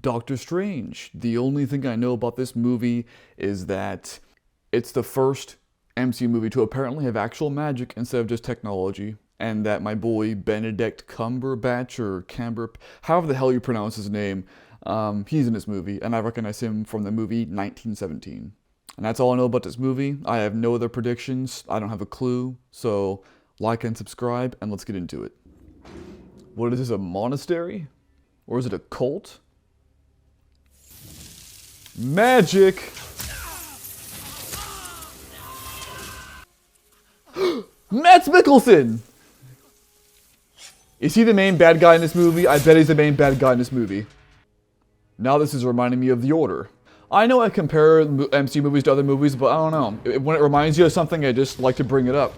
Doctor Strange. The only thing I know about this movie is that it's the first MCU movie to apparently have actual magic instead of just technology, and that my boy Benedict Cumberbatch or Camber, however the hell you pronounce his name, he's in this movie, and I recognize him from the movie 1917. And that's all I know about this movie. I have no other predictions. I don't have a clue. So like and subscribe, and let's get into it. What is this, a monastery? Or is it a cult? Magic! Matt Mikkelsen! Is he the main bad guy in this movie? I bet he's the main bad guy in this movie. Now this is reminding me of The Order. I know I compare MCU movies to other movies, but I don't know. When it reminds you of something, I just like to bring it up.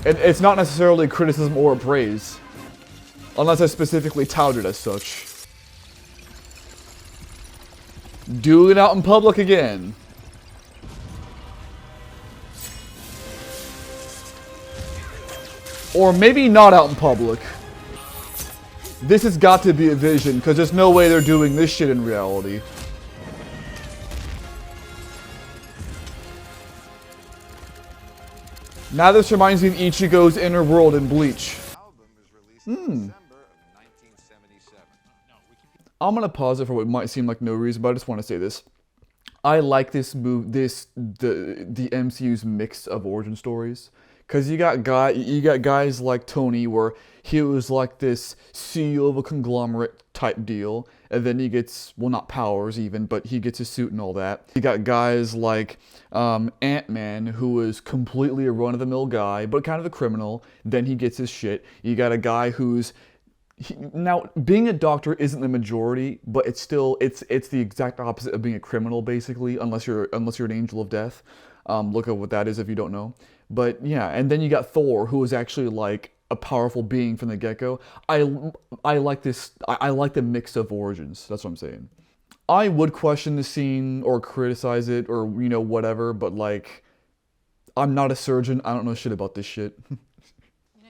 It's not necessarily criticism or praise, unless I specifically tout it as such. Do it out in public again. Or maybe not out in public. This has got to be a vision, because there's no way they're doing this shit in reality. Now this reminds me of Ichigo's inner world in Bleach. I'm gonna pause it for what might seem like no reason, but I just want to say this. I like this the MCU's mix of origin stories, because you got guys like Tony, where he was like this CEO of a conglomerate type deal, and then he gets, well, not powers even, but he gets his suit and all that. You got guys like Ant-Man, who is completely a run-of-the-mill guy, but kind of a criminal. Then he gets his shit. You got a guy who's now, being a doctor isn't the majority, but it's still it's the exact opposite of being a criminal, basically, unless you're an angel of death. Look at what that is if you don't know. But yeah, and then you got Thor, who is actually like a powerful being from the get-go. I like this. I like the mix of origins. That's what I'm saying. I would question the scene or criticize it or whatever, but like, I'm not a surgeon. I don't know shit about this shit. You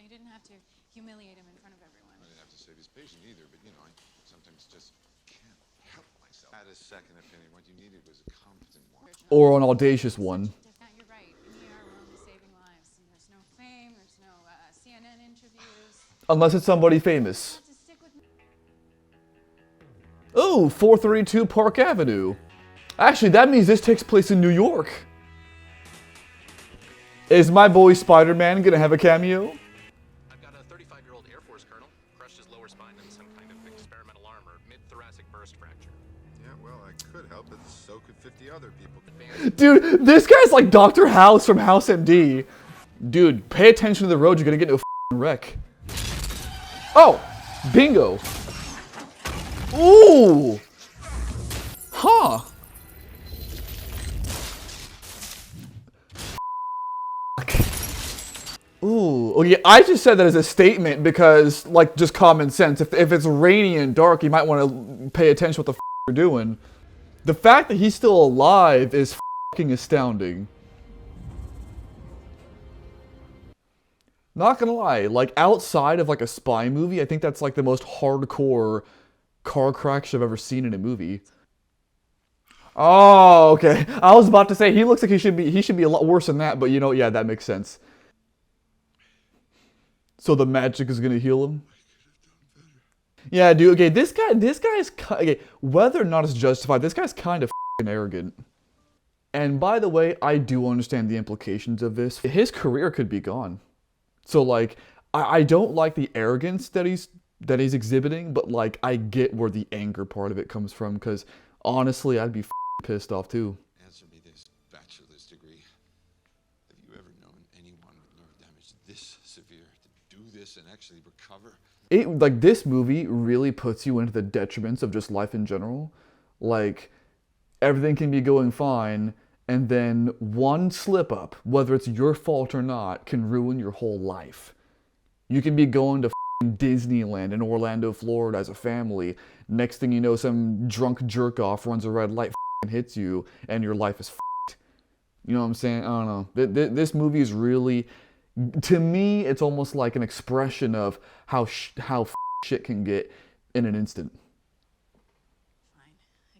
didn't have to humiliate him in front of everyone. I didn't have to save his patient either, but I sometimes just can't help myself. I had a second opinion. What you needed was a competent one. Or an audacious one. You're right. We are only saving lives. And there's no fame. There's no CNN interviews. Unless it's somebody famous. Oh, 432 Park Avenue. Actually, that means this takes place in New York. Is my boy Spider-Man gonna have a cameo? I've got a 35-year-old Air Force colonel, crushed his lower spine in some kind of experimental armor, mid-thoracic burst fracture. Yeah, well, I could help it. So could 50 other people. Dude, this guy's like Dr. House from House MD. Dude, pay attention to the road. You're gonna get into a wreck. Oh, bingo. Ooh. Huh. Ooh, okay, I just said that as a statement because, like, just common sense. If it's rainy and dark, you might want to pay attention to what the you're doing. The fact that he's still alive is fucking astounding. Not gonna lie, like, outside of, like, a spy movie, I think that's, like, the most hardcore car crash I've ever seen in a movie. Oh, okay. I was about to say, he looks like he should be a lot worse than that, but yeah, that makes sense. So the magic is gonna heal him? Yeah, dude, okay, this guy's, okay, whether or not it's justified, this guy's kind of f***ing arrogant. And by the way, I do understand the implications of this. His career could be gone. So, like, I don't like the arrogance that he's exhibiting, but, like, I get where the anger part of it comes from, because, honestly, I'd be f***ing pissed off, too. Answer me this bachelor's degree. Have you ever known anyone with nerve damage this severe to do this and actually recover? Like, this movie really puts you into the detriments of just life in general. Like, everything can be going fine, and then one slip up, whether it's your fault or not, can ruin your whole life. You can be going to Disneyland in Orlando, Florida as a family. Next thing you know, some drunk jerk off runs a red light, hits you, and your life is f***ed. You know what I'm saying? I don't know. This movie is really, to me, it's almost like an expression of how shit can get in an instant. Fine.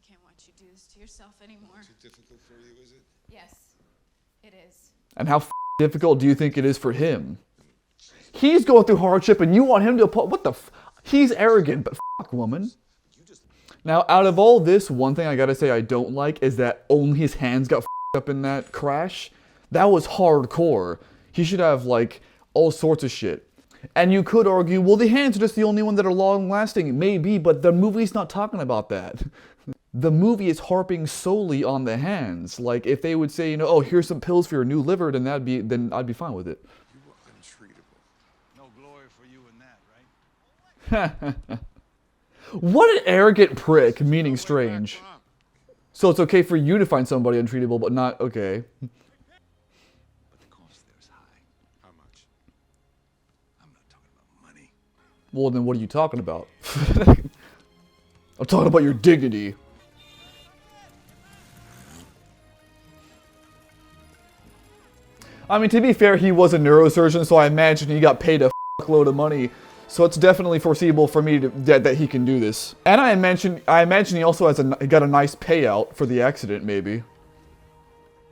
can't watch you do this to yourself anymore. Too difficult for you, is it? Yes, it is. And how difficult do you think it is for him? He's going through hardship and you want him to what the he's arrogant, but woman. Now, out of all this, one thing I gotta say I don't like is that only his hands got up in that crash. That was hardcore. He should have, like, all sorts of shit. And you could argue, well, the hands are just the only one that are long-lasting. Maybe, but the movie's not talking about that. The movie is harping solely on the hands. Like, if they would say, you know, oh, here's some pills for your new liver, then I'd be fine with it. You were untreatable. No glory for you in that, right? What an arrogant prick, meaning strange. So it's okay for you to find somebody untreatable, but not okay. But the cost there is high. How much? I'm not talking about money. Well, then what are you talking about? I'm talking about your dignity. I mean, to be fair, he was a neurosurgeon, so I imagine he got paid a fuckload of money. So it's definitely foreseeable for me that he can do this. And I imagine he also has got a nice payout for the accident, maybe.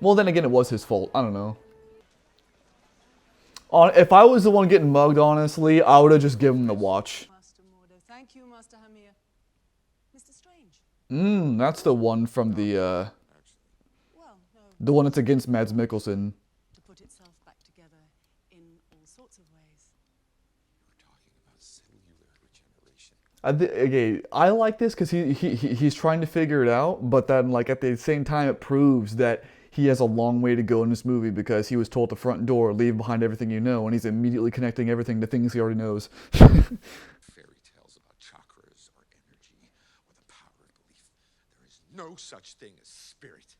Well, then again, it was his fault. I don't know. If I was the one getting mugged, honestly, I would have just given him the watch. Thank you, Master Hamir. Mr. Strange. That's the one from the Well, no, the one that's against Mads Mikkelsen. to put itself back together in all sorts of ways. We're talking about cellular regeneration. Okay, I like this because he's trying to figure it out, but then like at the same time it proves that he has a long way to go in this movie because he was told the front door, leave behind everything you know, and he's immediately connecting everything to things he already knows. Fairy tales about chakras or energy or the power of belief. There is no such thing as spirit.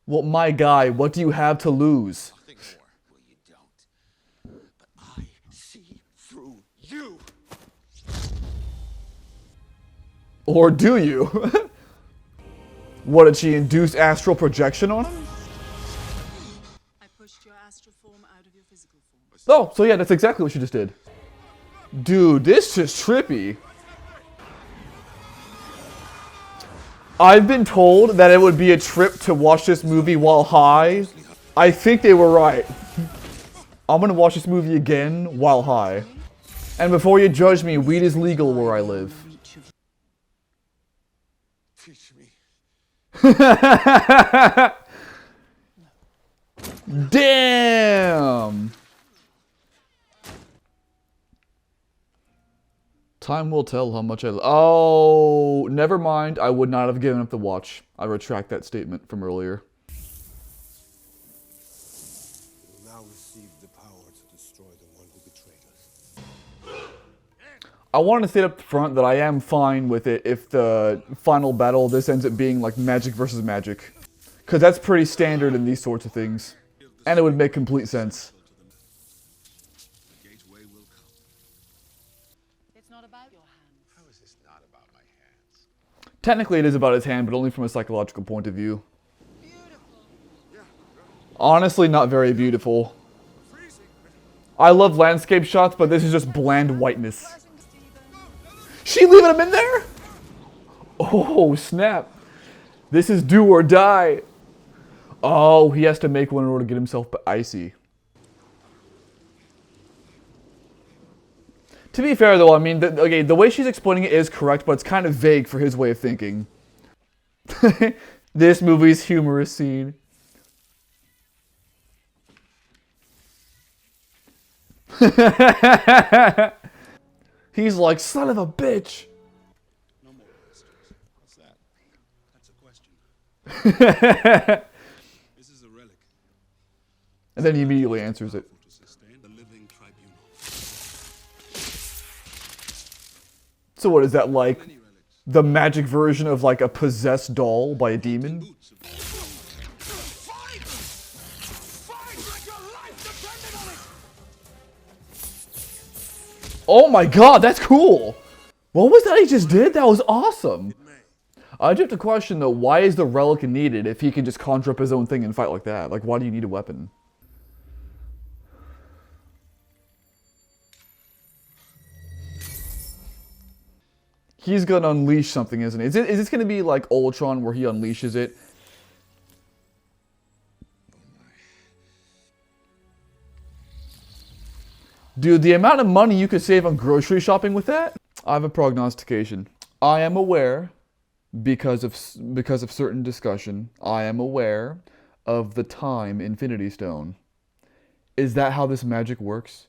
Well, my guy, what do you have to lose? Nothing more. Well, you don't. But I see through you. Or do you? What, did she induce astral projection on him? I pushed your astral form out of your physical form. Oh, so yeah, that's exactly what she just did. Dude, this is trippy. I've been told that it would be a trip to watch this movie while high. I think they were right. I'm gonna watch this movie again while high. And before you judge me, weed is legal where I live. Teach me. Damn! Time will tell how much I... Oh, never mind. I would not have given up the watch. I retract that statement from earlier. You will now receive the power to destroy the one who betrayed us. I want to state up front that I am fine with it if the final battle, this ends up being like magic versus magic. Because that's pretty standard in these sorts of things. And it would make complete sense. The gateway will come. It's not about your hands. How is this not about my hands? Technically it is about his hand, but only from a psychological point of view. Honestly, not very beautiful. I love landscape shots, but this is just bland whiteness. She leaving him in there? Oh, snap. This is do or die. Oh, he has to make one in order to get himself icy. To be fair, though, I mean, the way she's explaining it is correct, but it's kind of vague for his way of thinking. This movie's humorous scene. He's like, son of a bitch. No more questions. What's that? That's a question. This is a relic. And then he immediately answers it. To sustain the living tribunal. So what is that, like Many relics. the magic version of like a possessed doll by a demon? Boots of Fight! Fight like your life depended on it! Oh my god, that's cool! What was that he just did? That was awesome! I do have to question though, why is the relic needed if he can just conjure up his own thing and fight like that? Like, why do you need a weapon? He's gonna unleash something, isn't he? Is this gonna be like Ultron where he unleashes it? Dude, the amount of money you could save on grocery shopping with that? I have a prognostication. I am aware, because of certain discussion, I am aware of the time Infinity Stone. Is that how this magic works?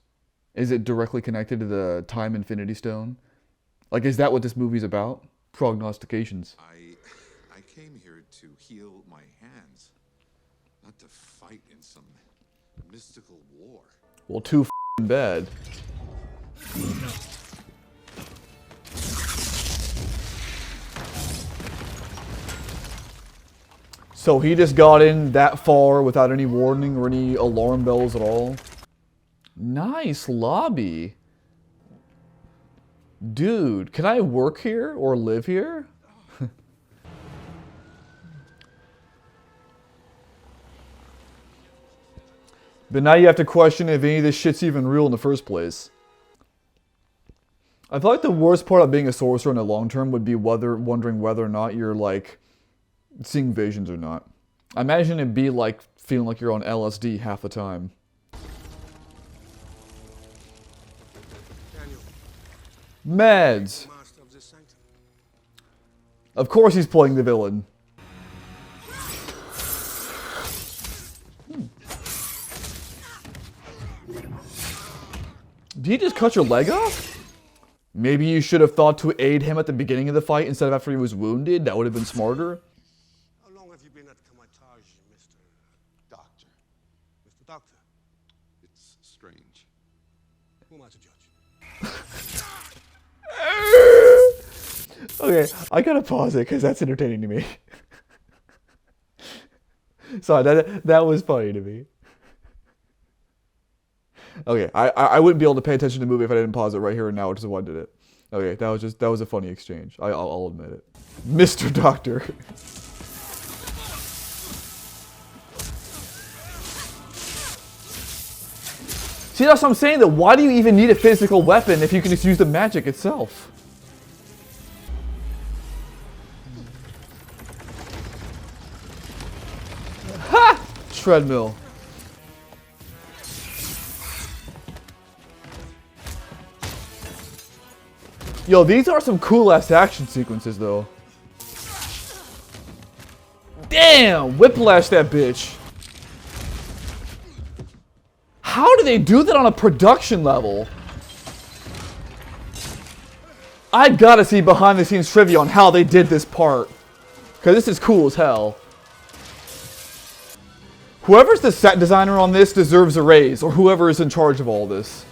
Is it directly connected to the time Infinity Stone? Like, is that what this movie's about? Prognostications. I came here to heal my hands, not to fight in some mystical war. Well, too f***ing bad. So he just got in that far without any warning or any alarm bells at all. Nice lobby. Dude, can I work here or live here? But now you have to question if any of this shit's even real in the first place. I feel like the worst part of being a sorcerer in the long term would be wondering whether or not you're like seeing visions or not. I imagine it'd be like feeling like you're on LSD half the time. Daniel, Meds. master of this sanctum. Of course he's playing the villain. Did he just cut your leg off? Maybe you should have thought to aid him at the beginning of the fight instead of after he was wounded. That would have been smarter. How long have you been at Kamatage, Mr. Doctor, Mr. Doctor? it's strange. Who am I to judge? Okay, I gotta pause it because that's entertaining to me. Sorry, that was funny to me. Okay, I wouldn't be able to pay attention to the movie if I didn't pause it right here and now, which is why I did it. Okay, that was a funny exchange. I'll admit it. Mr. Doctor. See, that's what I'm saying though. Why do you even need a physical weapon if you can just use the magic itself? Ha! Treadmill. Yo, these are some cool ass action sequences though. Damn! Whiplash that bitch. How do they do that on a production level? I gotta see behind the scenes trivia on how they did this part. Cause this is cool as hell. Whoever's the set designer on this deserves a raise, or whoever is in charge of all this.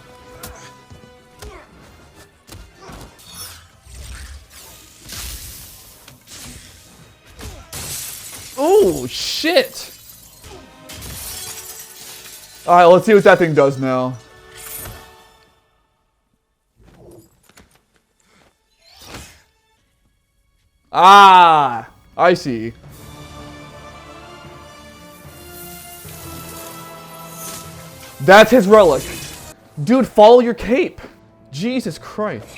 Oh, shit! Alright, let's see what that thing does now. Ah! I see. That's his relic. Dude, follow your cape. Jesus Christ.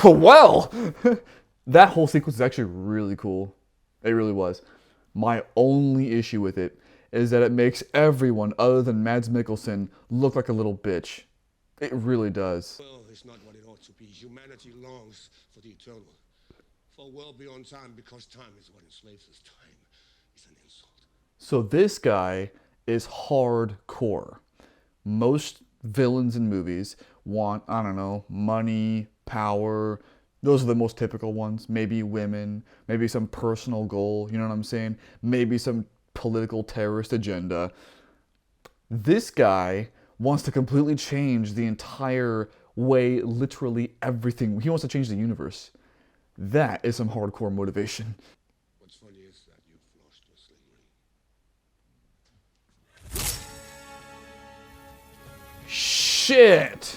Well, that whole sequence is actually really cool. It really was. My only issue with it is that it makes everyone other than Mads Mikkelsen look like a little bitch. It really does. Well, it's not what it ought to be. Humanity longs for the eternal. For well beyond time, because time is what enslaves us. Time is an insult. So this guy is hardcore. Most villains in movies want, I don't know, money, power. Those are the most typical ones. Maybe women, maybe some personal goal, you know what I'm saying? Maybe some political terrorist agenda. This guy wants to completely change the entire way, literally everything. He wants to change the universe. That is some hardcore motivation. What's funny is that you've lost your slavery. Shit!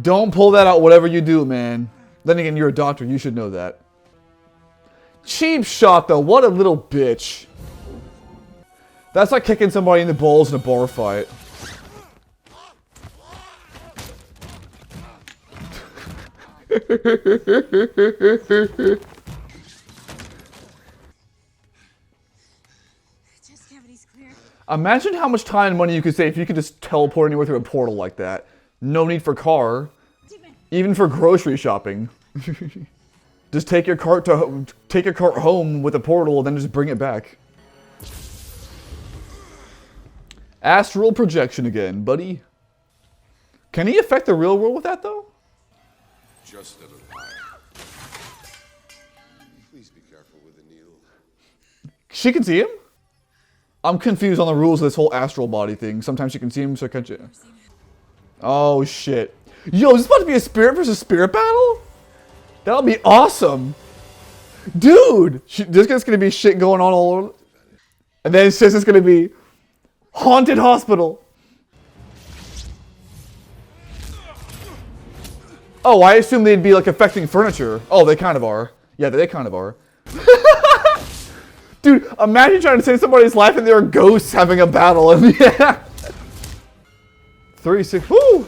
Don't pull that out whatever you do, man. Then again, you're a doctor, you should know that. Cheap shot though, what a little bitch. That's like kicking somebody in the balls in a bar fight. Chest cavity's clear. Imagine how much time and money you could save if you could just teleport anywhere through a portal like that. No need for car, even for grocery shopping. Just take your cart home with a portal, and then just bring it back. Astral projection again, buddy. Can he affect the real world with that though? Just a little higher. Please be careful with the needle. She can see him? I'm confused on the rules of this whole astral body thing. Sometimes she can see him, so can't you? Oh shit. Yo, is this about to be a spirit versus spirit battle? That'll be awesome. Dude! This guy's gonna be shit going on all over. And then it says it's gonna be haunted hospital. Oh, I assume they'd be like affecting furniture. Oh, they kind of are. Yeah, they kind of are. Dude, imagine trying to save somebody's life and there are ghosts having a battle. And yeah. 36. Woo!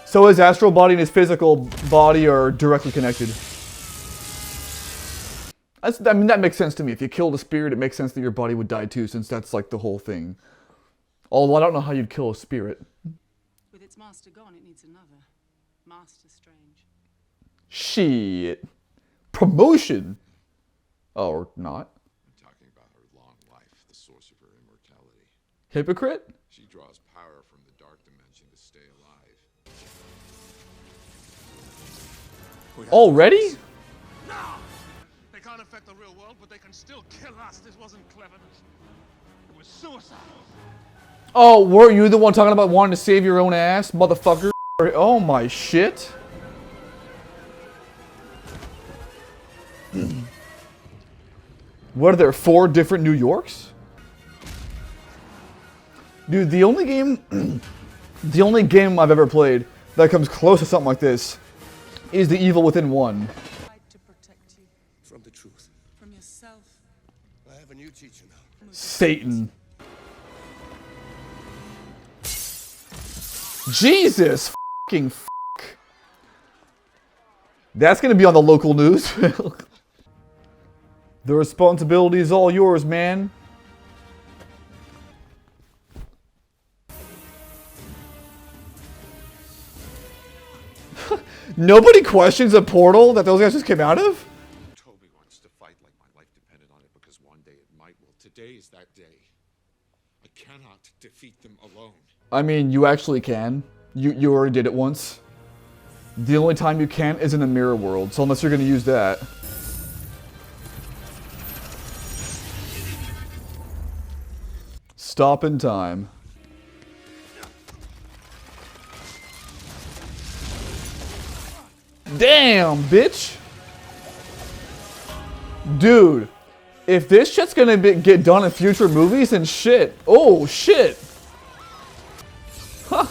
So his astral body and his physical body are directly connected. I mean, that makes sense to me. If you killed a spirit, it makes sense that your body would die too, since that's like the whole thing. Although I don't know how you'd kill a spirit. With its master gone, it needs another. Master Strange. Shit. Promotion. Oh, or not. I'm talking about her long life, the source of her immortality. Hypocrite? She draws power from the dark dimension to stay alive. Already? No! They can't affect the real world, but they can still kill us. This wasn't cleverness. It was suicide. Oh, were you the one talking about wanting to save your own ass, motherfucker? Oh my shit. What are there, 4 different New Yorks? Dude, the only game I've ever played that comes close to something like this is The Evil Within 1. Tried to protect you From the truth. from yourself. I have a new teacher now. Satan. Jesus fucking fuck. That's gonna be on the local news. The responsibility is all yours, man. Nobody questions a portal that those guys just came out of? Toby wants to fight like my life depended on it because one day it might. Well, today is that day. I cannot defeat them alone. I mean, you actually can. You already did it once. The only time you can't is in the mirror world, so unless you're gonna use that. Stop in time. Damn, bitch! Dude, if this shit's gonna get done in future movies, then shit. Oh, shit! Huh.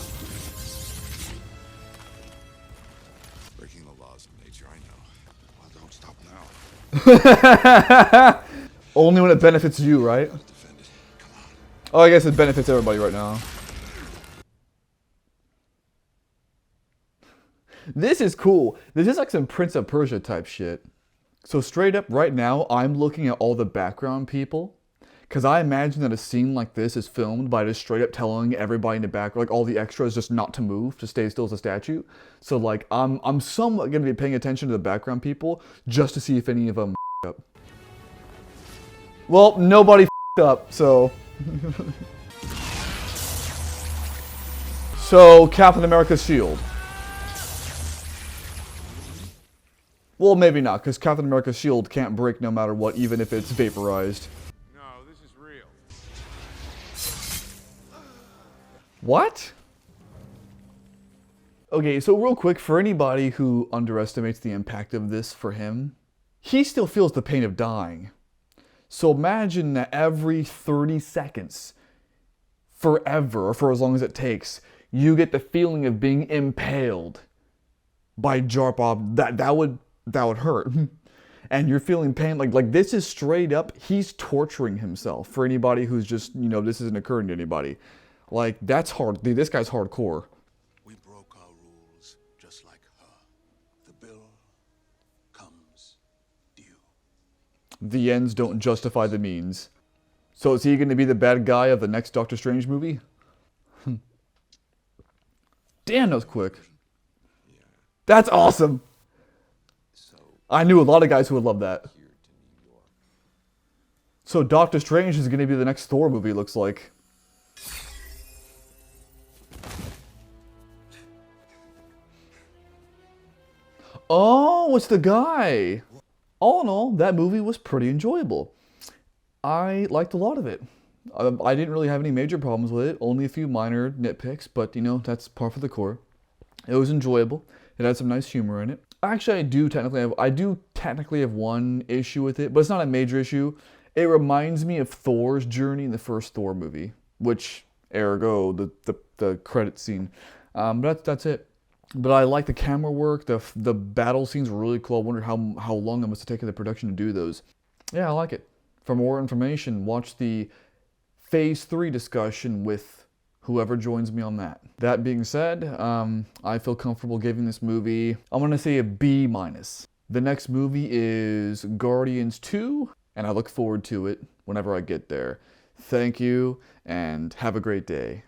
Breaking the laws of nature, I know. Well, don't stop now. Only when it benefits you, right? Defend it. Come on. Oh, I guess it benefits everybody right now. This is cool. This is like some Prince of Persia type shit. So straight up right now, I'm looking at all the background people. Because I imagine that a scene like this is filmed by just straight up telling everybody in the back, like all the extras, just not to move, to stay still as a statue. So like, I'm somewhat going to be paying attention to the background people just to see if any of them up. Well, nobody up, so... So, Captain America's shield. Well, maybe not, because Captain America's shield can't break no matter what, even if it's vaporized. No, this is real. What? Okay, so real quick, for anybody who underestimates the impact of this for him, he still feels the pain of dying. So imagine that every 30 seconds, forever, or for as long as it takes, you get the feeling of being impaled by Jarpov. That would hurt. And you're feeling pain. Like this is straight up, he's torturing himself. For anybody who's just, you know, this isn't occurring to anybody. Like, that's hard. Dude, this guy's hardcore. We broke our rules. The ends don't justify the means. So is he going to be the bad guy of the next Doctor Strange movie? Damn, that was quick. That's awesome. I knew a lot of guys who would love that. So Doctor Strange is going to be the next Thor movie, looks like. Oh, it's the guy. All in all, that movie was pretty enjoyable. I liked a lot of it. I didn't really have any major problems with it, only a few minor nitpicks, but you know, that's par for the course. It was enjoyable. It had some nice humor in it. Actually, I do technically have one issue with it, but it's not a major issue. It reminds me of Thor's journey in the first Thor movie, which, ergo, the credit scene. But that's it. But I like the camera work. The battle scenes were really cool. I wonder how long it must have taken the production to do those. Yeah, I like it. For more information, watch the Phase 3 discussion with whoever joins me on that. That being said, I feel comfortable giving this movie, I'm going to say a B-. The next movie is Guardians 2, and I look forward to it whenever I get there. Thank you, and have a great day.